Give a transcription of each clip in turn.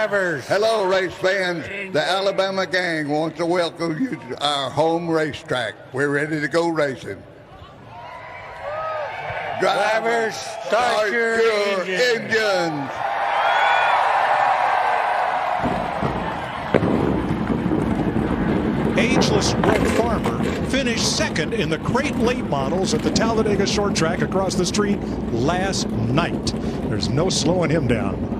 drivers. Hello, race fans. The Alabama gang wants to welcome you to our home racetrack. We're ready to go racing. Drivers, start your engines. Ageless Red Farmer finished second in the crate late models at the Talladega short track across the street last night. There's no slowing him down.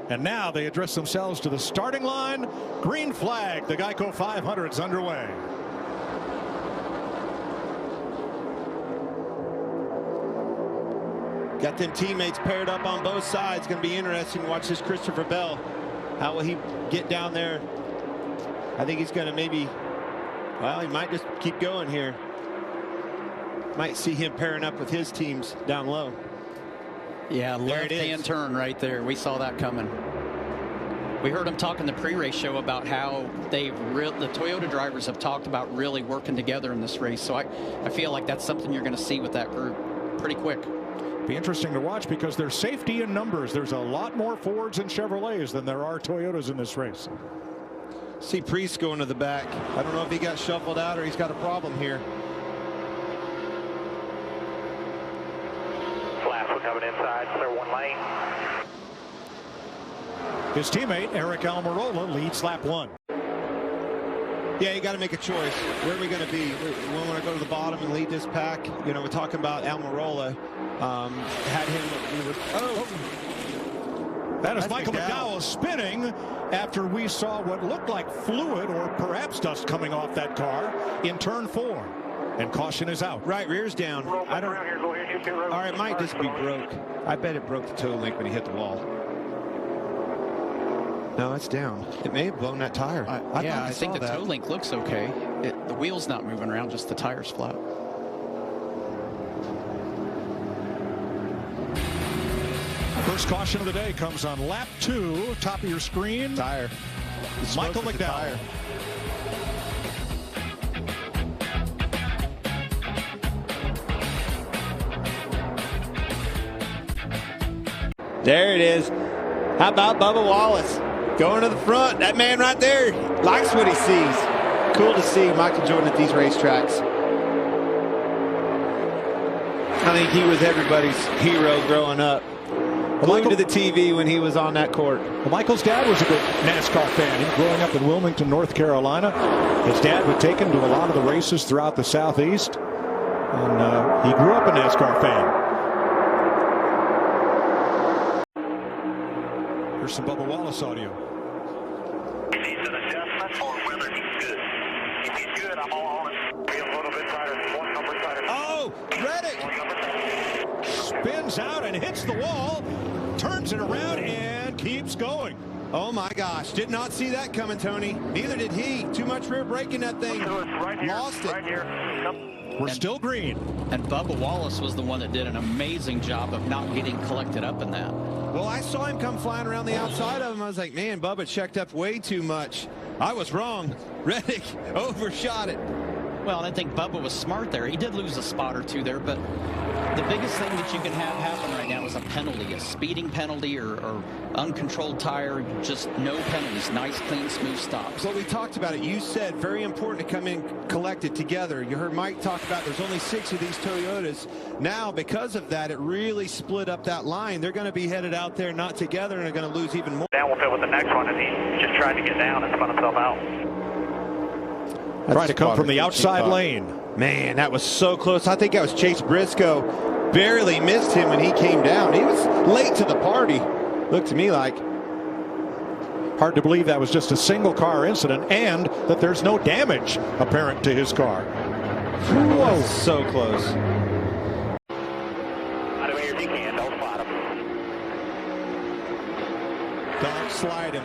And now they address themselves to the starting line. Green flag. The GEICO 500's underway. Got them teammates paired up on both sides. Going to be interesting to watch this Christopher Bell. How will he get down there? I think he's going to maybe, well, he might just keep going here. Might see him pairing up with his teams down low. Yeah, left-hand turn right there. We saw that coming. We heard him talk in the pre-race show about how the Toyota drivers have talked about really working together in this race. So I feel like that's something you're going to see with that group pretty quick. Be interesting to watch because there's safety in numbers. There's a lot more Fords and Chevrolets than there are Toyotas in this race. See Priest going to the back. I don't know if he got shuffled out or he's got a problem here. Flaps, we're coming inside, clear one lane. His teammate Eric Almirola leads lap 1. Yeah, you got to make a choice. Where are we going to be? We want to go to the bottom and lead this pack. You know, we're talking about Almirola. Had him. That is Michael McDowell spinning after we saw what looked like fluid or perhaps dust coming off that car in turn 4. And caution is out. Right, rear's down. I don't. All right, it might just be broke. I bet it broke the toe link when he hit the wall. No, it's down. It may have blown that tire. I think the toe link looks okay. The wheel's not moving around, just the tire's flat. First caution of the day comes on lap 2, top of your screen. Tire. Michael McDowell. There it is. How about Bubba Wallace going to the front? That man right there likes what he sees. Cool to see Michael Jordan at these racetracks. I think he was everybody's hero growing up. Glued to the TV when he was on that court. Well, Michael's dad was a good NASCAR fan. He was growing up in Wilmington, North Carolina. His dad would take him to a lot of the races throughout the Southeast. And he grew up a NASCAR fan. Here's some Bubba Wallace audio. He needs an adjustment or whether he's good. If he's good, I'm all on it. Be a little bit tighter, one number tighter. Oh, Reddick spins out and hits the wall, turns it around and keeps going. Oh my gosh, did not see that coming, Tony. Neither did he. Too much rear braking that thing. Right here, lost it. Right here. We're still green. And Bubba Wallace was the one that did an amazing job of not getting collected up in that. Well, I saw him come flying around the outside of him. I was like, man, Bubba checked up way too much. I was wrong. Reddick overshot it. Well, I think Bubba was smart there. He did lose a spot or two there, but the biggest thing that you can have happen right now is a penalty, a speeding penalty or uncontrolled tire, just no penalties. Nice, clean, smooth stops. Well, we talked about it. You said very important to come in collected together. You heard Mike talk about there's only 6 of these Toyotas. Now, because of that, it really split up that line. They're going to be headed out there not together and are going to lose even more. Down with it with the next one, and he just tried to get down and spun himself out. Trying to come from the outside lane. Man, that was so close. I think that was Chase Briscoe. Barely missed him when he came down. He was late to the party. Looked to me like. Hard to believe that was just a single car incident and that there's no damage apparent to his car. Whoa, so close. Out of here if you can, don't slide him. Don't slide him.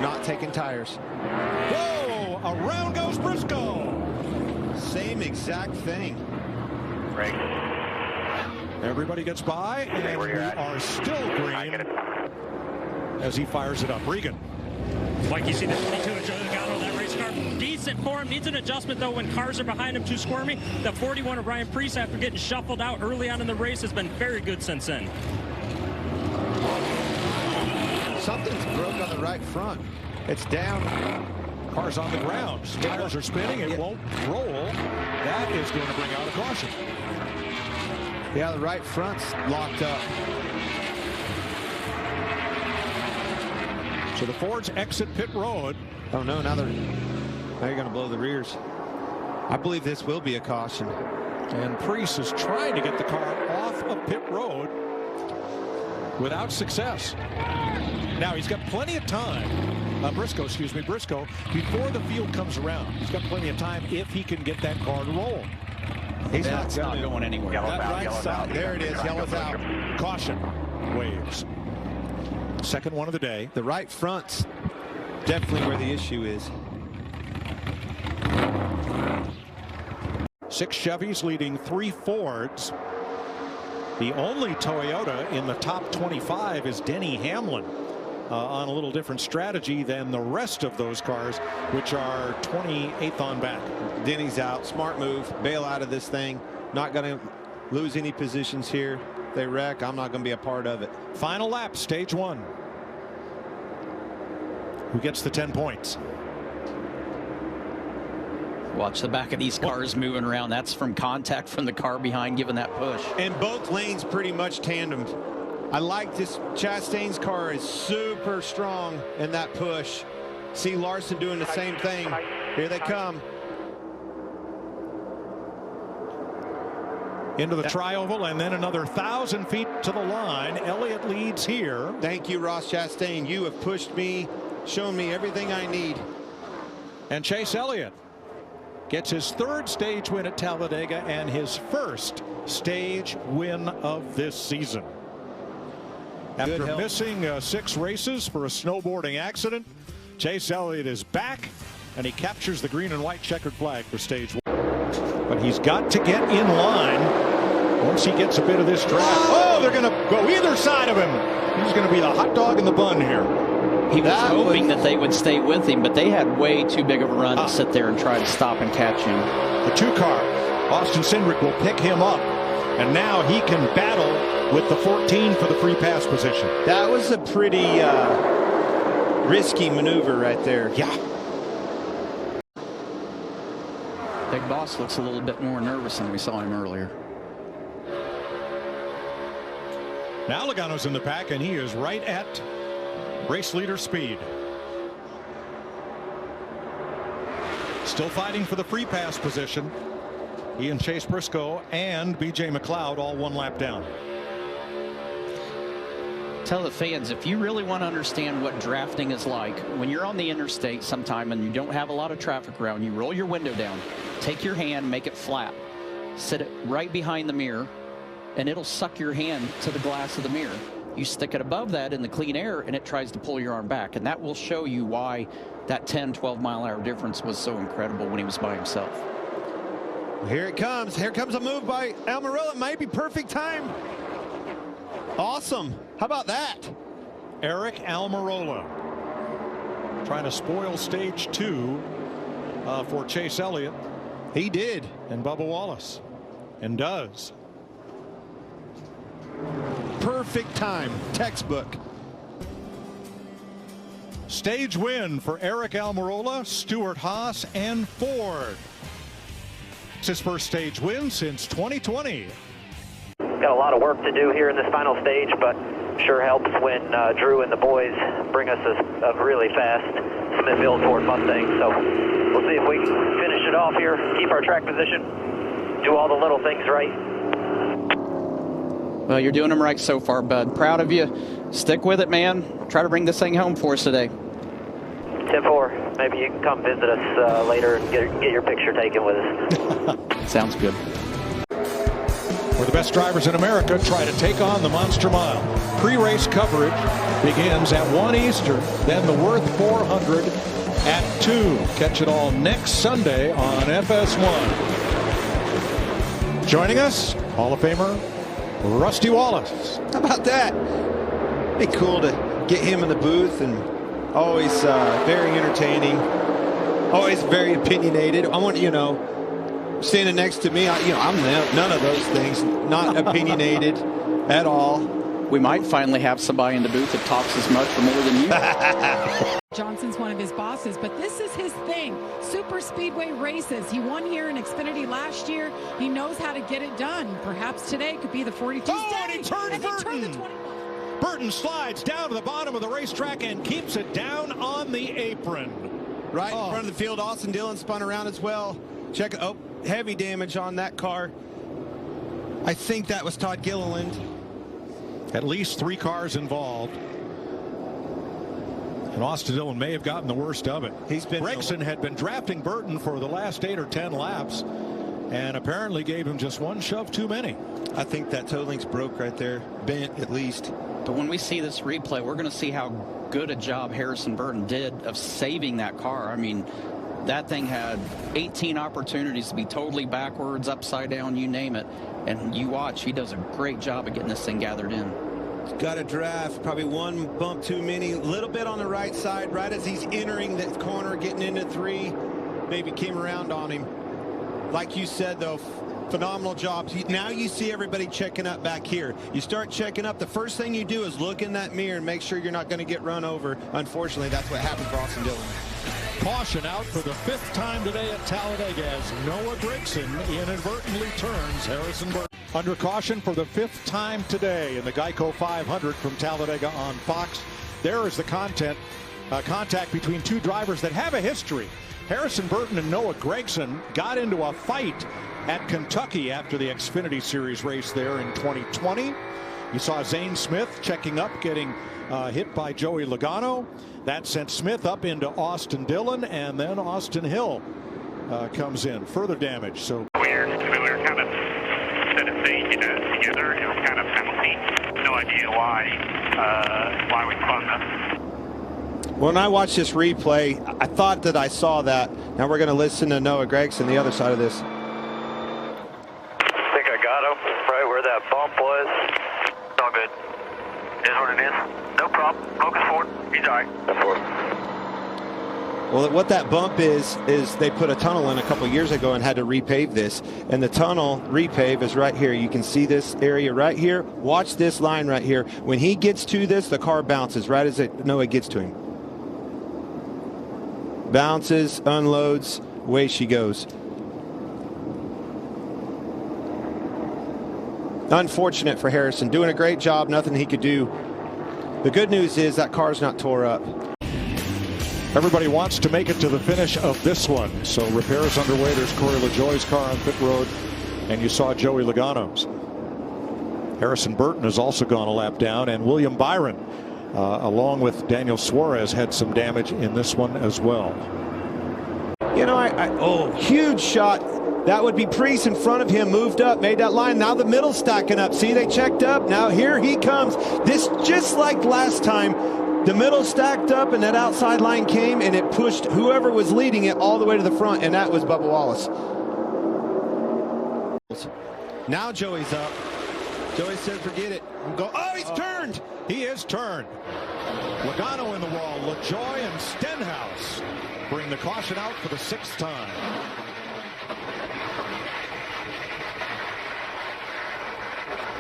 Not taking tires. Whoa, around goes Briscoe. Same exact thing. Greg. Everybody gets by, and we are still green as he fires it up. Regan. Like you see the 22 of Joe Delgado on that race car. Decent for him. Needs an adjustment, though, when cars are behind him too squirmy. The 41 of Ryan Preece, after getting shuffled out early on in the race, has been very good since then. Something's broke on the right front. It's down. Car's on the ground. Tires are spinning. It won't roll. That is going to bring out a caution. Yeah, the right front's locked up. So the Fords exit pit road. Oh no, now you're going to blow the rears. I believe this will be a caution. And Preece is trying to get the car off of pit road without success. Now he's got plenty of time. Briscoe, before the field comes around, he's got plenty of time if he can get that car to roll. He's not going anywhere. That right side, there it is, yellow's out. Caution, waves. Second one of the day. The right front's definitely where the issue is. 6 Chevys leading 3 Fords. The only Toyota in the top 25 is Denny Hamlin. On a little different strategy than the rest of those cars, which are 28th on back. Denny's out. Smart move. Bail out of this thing. Not going to lose any positions here. They wreck. I'm not going to be a part of it. Final lap, stage 1. Who gets the 10 points? Watch the back of these cars moving around. That's from contact from the car behind giving that push. And both lanes pretty much tandemed. I like this. Chastain's car is super strong in that push. See Larson doing the same thing. Here they come. Into the tri-oval and then another 1,000 feet to the line. Elliott leads here. Thank you, Ross Chastain. You have pushed me, shown me everything I need. And Chase Elliott gets his 3rd stage win at Talladega and his 1st stage win of this season. After missing 6 races for a snowboarding accident, Chase Elliott is back and he captures the green and white checkered flag for stage 1. But he's got to get in line once he gets a bit of this track. Oh, they're going to go either side of him. He's going to be the hot dog in the bun here. He was hoping that they would stay with him, but they had way too big of a run to sit there and try to stop and catch him. The 2 car, Austin Cindric will pick him up, and now he can battle with the 14 for the free pass position. That was a pretty risky maneuver right there. Yeah. Big Boss looks a little bit more nervous than we saw him earlier. Now Logano's in the pack, and he is right at race leader speed. Still fighting for the free pass position. He and Chase Briscoe and BJ McLeod all 1 lap down. Tell the fans, if you really want to understand what drafting is like, when you're on the interstate sometime and you don't have a lot of traffic around, you roll your window down, take your hand, make it flat, sit it right behind the mirror, and it'll suck your hand to the glass of the mirror. You stick it above that in the clean air and it tries to pull your arm back, and that will show you why that 10-12 mile-an-hour difference was so incredible when he was by himself. Here it comes. Here comes a move by Almirola. It might be perfect time. Awesome. How about that? Eric Almirola trying to spoil stage 2 for Chase Elliott. He did. And Bubba Wallace. And does. Perfect time. Textbook. Stage win for Eric Almirola, Stewart Haas, and Ford. It's his first stage win since 2020. Got a lot of work to do here in this final stage, but sure helps when Drew and the boys bring us a really fast Smithfield Ford Mustang. So we'll see if we can finish it off here, keep our track position, do all the little things right. Well, you're doing them right so far, bud. Proud of you. Stick with it, man. Try to bring this thing home for us today. 10-4. Maybe you can come visit us later and get your picture taken with us. Sounds good. Where the best drivers in America try to take on the Monster Mile. Pre-race coverage begins at 1 Eastern, then the Worth 400 at 2. Catch it all next Sunday on FS1. Joining us, Hall of Famer Rusty Wallace. How about that? Be cool to get him in the booth, and always very entertaining, always very opinionated. I want, standing next to me, I'm none of those things, not opinionated at all. We might finally have somebody in the booth that talks as much or more than you. Johnson's one of his bosses, but this is his thing. Super Speedway races. He won here in Xfinity last year. He knows how to get it done. Perhaps today could be the 42nd day. And he turned Burton. Burton slides down to the bottom of the racetrack and keeps it down on the apron. Right in front of the field. Austin Dillon spun around as well. Check it. Oh, heavy damage on that car. I think that was Todd Gilliland. At least 3 cars involved. And Austin Dillon may have gotten the worst of it. Gregson had been drafting Burton for the last 8 or 10 laps and apparently gave him just one shove too many. I think that toe link's broke right there. Bent at least. But when we see this replay, we're going to see how good a job Harrison Burton did of saving that car. I mean, that thing had 18 opportunities to be totally backwards, upside down, you name it. And you watch, he does a great job of getting this thing gathered in. Got a draft, probably one bump too many, a little bit on the right side, right as he's entering that corner, getting into 3, maybe came around on him. Like you said, though, phenomenal job. Now you see everybody checking up back here. You start checking up, the first thing you do is look in that mirror and make sure you're not going to get run over. Unfortunately, that's what happened for Austin Dillon. Caution out for the 5th time today at Talladega as Noah Gragson inadvertently turns Harrison Burton. Under caution for the 5th time today in the GEICO 500 from Talladega on Fox. There is the contact between 2 drivers that have a history. Harrison Burton and Noah Gragson got into a fight at Kentucky after the Xfinity Series race there in 2020. You saw Zane Smith checking up, getting hit by Joey Logano. That sent Smith up into Austin Dillon, and then Austin Hill comes in. Further damage. So we were kind of set a stage together. It was kind of penalty. No idea why we spun them. When I watched this replay, I thought that I saw that. Now we're going to listen to Noah Gragson, the other side of this. I think I got him right where that bump was. It's all good. It is what it is. No problem. Focus forward. He's all right. Forward. Well, what that bump is they put a tunnel in a couple years ago and had to repave this. And the tunnel repave is right here. You can see this area right here. Watch this line right here. When he gets to this, the car bounces right as Noah gets to him. Bounces, unloads, away she goes. Unfortunate for Harrison. Doing a great job, nothing he could do. The good news is that car's not tore up. everybody wants to make it to the finish of this one. So repairs underway. There's Corey LaJoie's car on pit road, and you saw Joey Logano's. Harrison Burton has also gone a lap down, and William Byron along with Daniel Suarez had some damage in this one as well. You know, huge shot. That would be Priest in front of him, moved up, made that line. Now the middle stacking up. See, they checked up. Now here he comes. This just like last time. The middle stacked up and that outside line came and it pushed whoever was leading it all the way to the front, and that was Bubba Wallace. Now Joey's up. Joey said forget it. Oh, he's turned. He is turned. Logano in the wall. LaJoie and Stenhouse bring the caution out for the 6th time.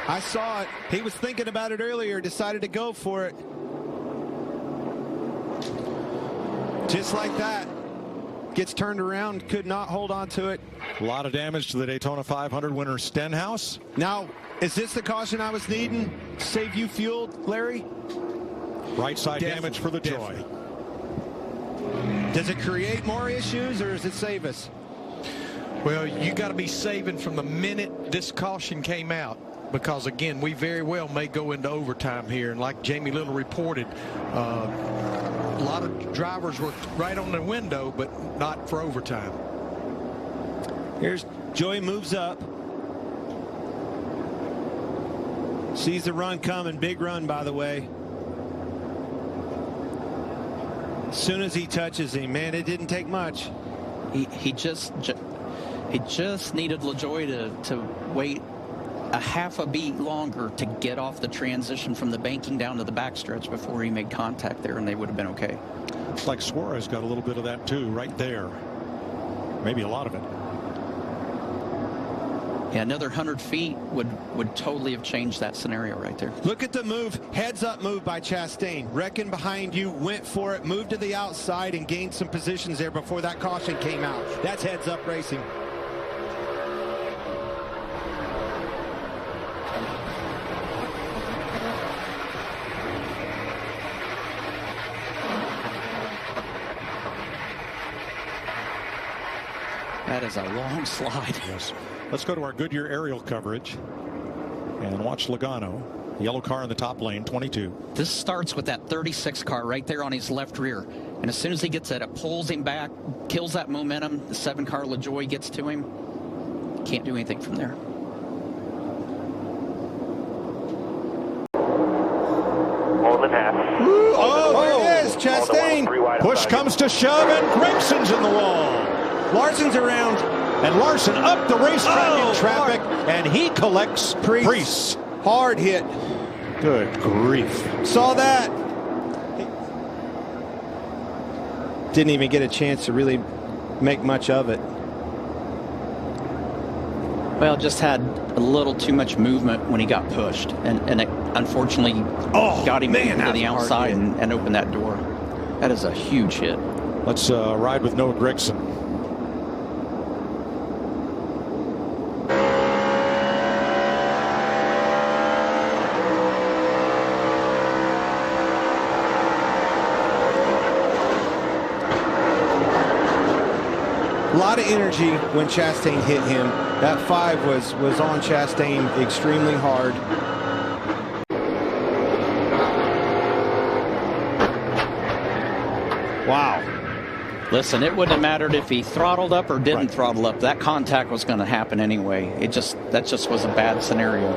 I saw it. He was thinking about it earlier, decided to go for it. Just like that. Gets turned around, could not hold on to it. A lot of damage to the Daytona 500 winner Stenhouse. Now, is this the caution I was needing? Save you fuel, Larry? Right side damage for the Joy. Does it create more issues or does it save us? Well, you got to be saving from the minute this caution came out, because again, we very well may go into overtime here, and like Jamie Little reported, a lot of drivers were right on the window, but not for overtime. Here's Joey, moves up. Sees the run coming. Big run, by the way. As soon as he touches him, man, it didn't take much. He just needed LaJoie to wait a half a beat longer to get off the transition from the banking down to the backstretch before he made contact there, and they would have been okay. Looks like Suarez got a little bit of that too right there. Maybe a lot of it. Yeah, another 100 feet would totally have changed that scenario right there. Look at the move, heads up move by Chastain. Reckon behind you, went for it, moved to the outside and gained some positions there before that caution came out. That's heads up racing. That is a long slide. Yes. Let's go to our Goodyear aerial coverage and watch Logano. Yellow car in the top lane, 22. This starts with that 36 car right there on his left rear. And as soon as he gets it, it pulls him back, kills that momentum. The 7 car LaJoie gets to him. Can't do anything from there. Oh, there it is, Chastain. Push comes to shove, and Gregson's in the wall. Larson's around. And Larson up the racetrack in traffic, and he collects Preece. Hard hit. Good grief. Saw that. Didn't even get a chance to really make much of it. Well, just had a little too much movement when he got pushed. And it unfortunately got him to the outside and opened that door. That is a huge hit. Let's ride with Noah Gragson. A lot of energy when Chastain hit him. That 5 was on Chastain extremely hard. Wow. Listen, it wouldn't have mattered if he throttled up or didn't throttle up. That contact was going to happen anyway. That just was a bad scenario.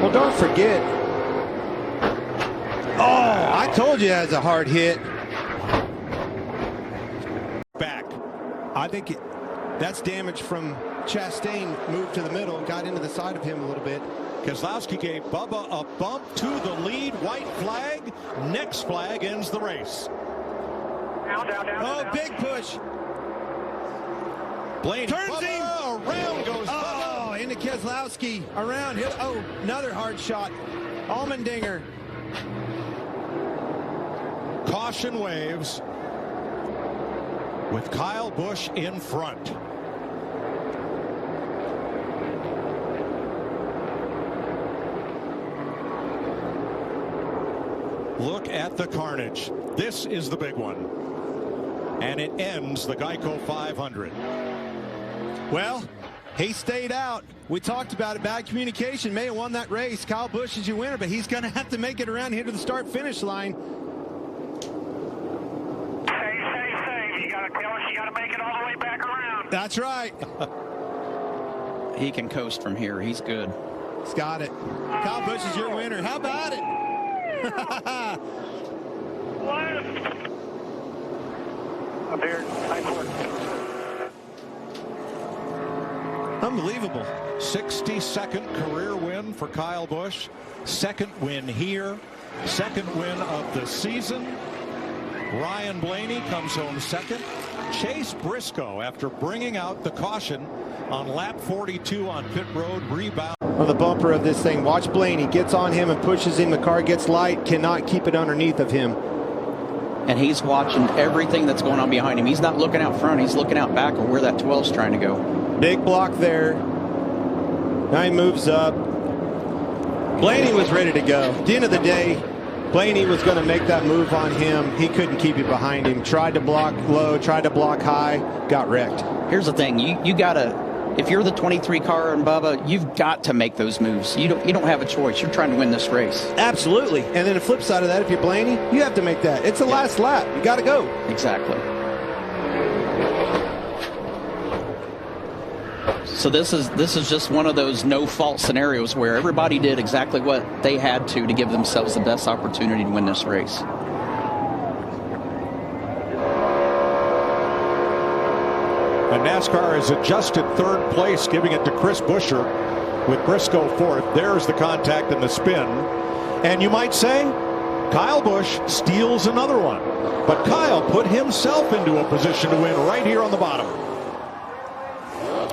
Well, don't forget. Oh, I told you that was a hard hit. I think that's damage from Chastain. Moved to the middle, got into the side of him a little bit. Keselowski gave Bubba a bump to the lead. White flag. Next flag ends the race. Down. Big push. Blaney turns Bubba, him. around goes Bubba. Oh, into Keselowski. Around. Hit. Oh, another hard shot. Allmendinger. Caution waves, with Kyle Busch in front. Look at the carnage. This is the big one. And it ends the GEICO 500. Well, he stayed out. We talked about it. Bad communication. May have won that race. Kyle Busch is your winner, but he's going to have to make it around here to the start-finish line. You got to make it all the way back around. That's right. He can coast from here. He's good. He's got it. Kyle Busch is your winner. How about it? Up here, unbelievable. 62nd career win for Kyle Busch. Second win here. Second win of the season. Ryan Blaney comes home second. Chase Briscoe, after bringing out the caution on lap 42 on pit road, rebound. On the bumper of this thing, watch Blaney. Gets on him and pushes him. The car gets light. Cannot keep it underneath of him. And he's watching everything that's going on behind him. He's not looking out front. He's looking out back or where that 12's trying to go. Big block there. Now he moves up. Blaney was ready to go. At the end of the day, Blaney was going to make that move on him. He couldn't keep it behind him. Tried to block low, tried to block high, got wrecked. Here's the thing. You got to, if you're the 23 car and Bubba, you've got to make those moves. You don't have a choice. You're trying to win this race. Absolutely. And then the flip side of that, if you're Blaney, you have to make that. It's the last lap. You got to go. Exactly. So this is just one of those no-fault scenarios where everybody did exactly what they had to give themselves the best opportunity to win this race. And NASCAR has adjusted third place, giving it to Chris Buescher with Briscoe fourth. There's the contact and the spin. And you might say, Kyle Busch steals another one. But Kyle put himself into a position to win right here on the bottom.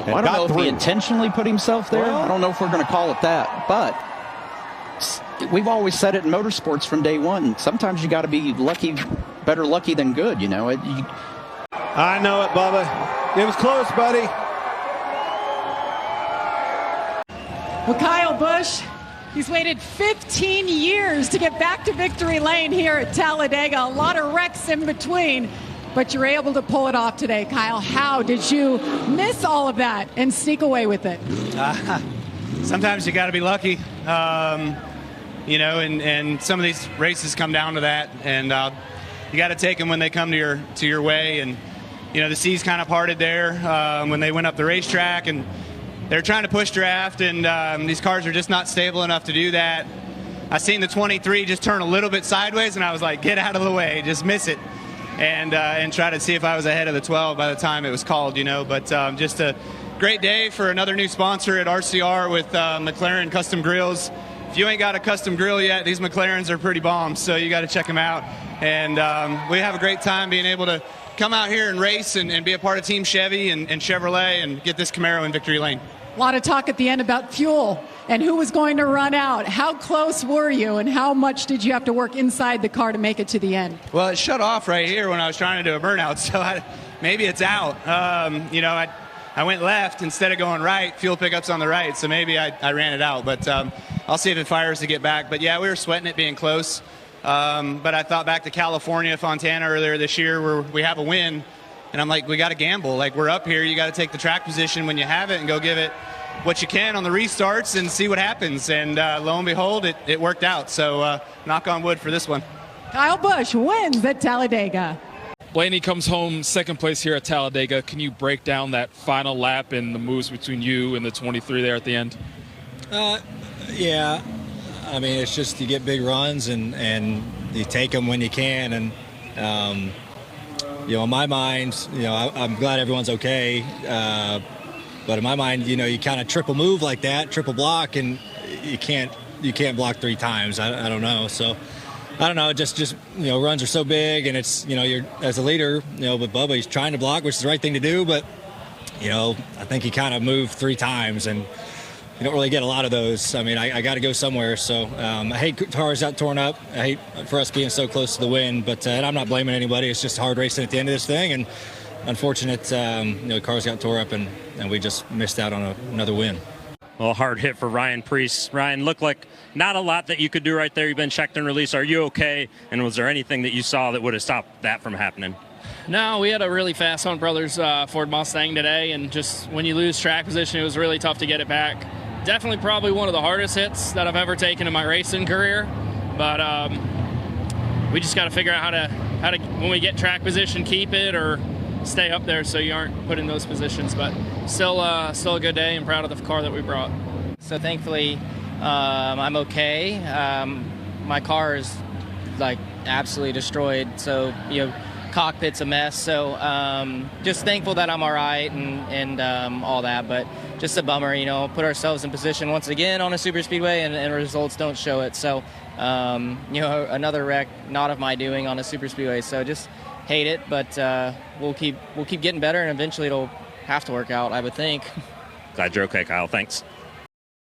and I don't know got if through. he intentionally put himself there. Well, I don't know if we're going to call it that, but we've always said it in motorsports from day one. Sometimes you got to be lucky, better lucky than good, you know. I know it, Bubba. It was close, buddy. Well, Kyle Busch, he's waited 15 years to get back to victory lane here at Talladega. A lot of wrecks in between, but you're able to pull it off today. Kyle, how did you miss all of that and sneak away with it? Sometimes you got to be lucky, you know, and some of these races come down to that, and you got to take them when they come to your way. And you know, the seas kind of parted there when they went up the racetrack, and they're trying to push draft, and these cars are just not stable enough to do that. I seen the 23 just turn a little bit sideways, and I was like, get out of the way, just miss it, and try to see if I was ahead of the 12 by the time it was called, you know. But just a great day for another new sponsor at RCR with McLaren Custom Grills. If you ain't got a custom grill yet, these McLarens are pretty bomb, so you got to check them out. And we have a great time being able to come out here and race and be a part of Team Chevy and Chevrolet and get this Camaro in victory lane. A lot of talk at the end about fuel and who was going to run out. How close were you, and how much did you have to work inside the car to make it to the end? Well, it shut off right here when I was trying to do a burnout, so maybe it's out. You know, I went left instead of going right. Fuel pickup's on the right, so maybe I ran it out. But I'll see if it fires to get back. But, yeah, we were sweating it being close. But I thought back to California, Fontana earlier this year where we have a win. And I'm like, we got to gamble. Like, we're up here. You got to take the track position when you have it and go give it what you can on the restarts and see what happens. And lo and behold, it worked out. So knock on wood for this one. Kyle Busch wins at Talladega. Blaney comes home second place here at Talladega. Can you break down that final lap and the moves between you and the 23 there at the end? Yeah. I mean, it's just you get big runs and you take them when you can. And, you know, in my mind, you know, I'm glad everyone's okay. But in my mind, you know, you kind of triple move like that, triple block, and you can't block 3 times. I don't know. So I don't know. Just you know, runs are so big, and it's, you know, you're as a leader, you know, but Bubba, he's trying to block, which is the right thing to do. But you know, I think he kind of moved 3 times, and you don't really get a lot of those. I mean, I got to go somewhere. So I hate cars got torn up. I hate for us being so close to the win. But and I'm not blaming anybody. It's just hard racing at the end of this thing, and unfortunate, you know, cars got tore up, and we just missed out on another win. Well, hard hit for Ryan Preece. Ryan, looked like not a lot that you could do right there. You've been checked and released. Are you okay? And was there anything that you saw that would have stopped that from happening? No, we had a really fast Hunt Brothers Ford Mustang today, and just when you lose track position, it was really tough to get it back. Definitely probably one of the hardest hits that I've ever taken in my racing career, but we just got to figure out how to when we get track position, keep it or stay up there so you aren't put in those positions. But still a good day and proud of the car that we brought. So thankfully I'm okay. My car is like absolutely destroyed, so you know, cockpit's a mess, so just thankful that I'm all right and all that, but just a bummer, you know, put ourselves in position once again on a super speedway and results don't show it. So you know, another wreck not of my doing on a super speedway, so just hate it, but we'll keep getting better, and eventually it'll have to work out, I would think. Glad you're okay, Kyle. Thanks.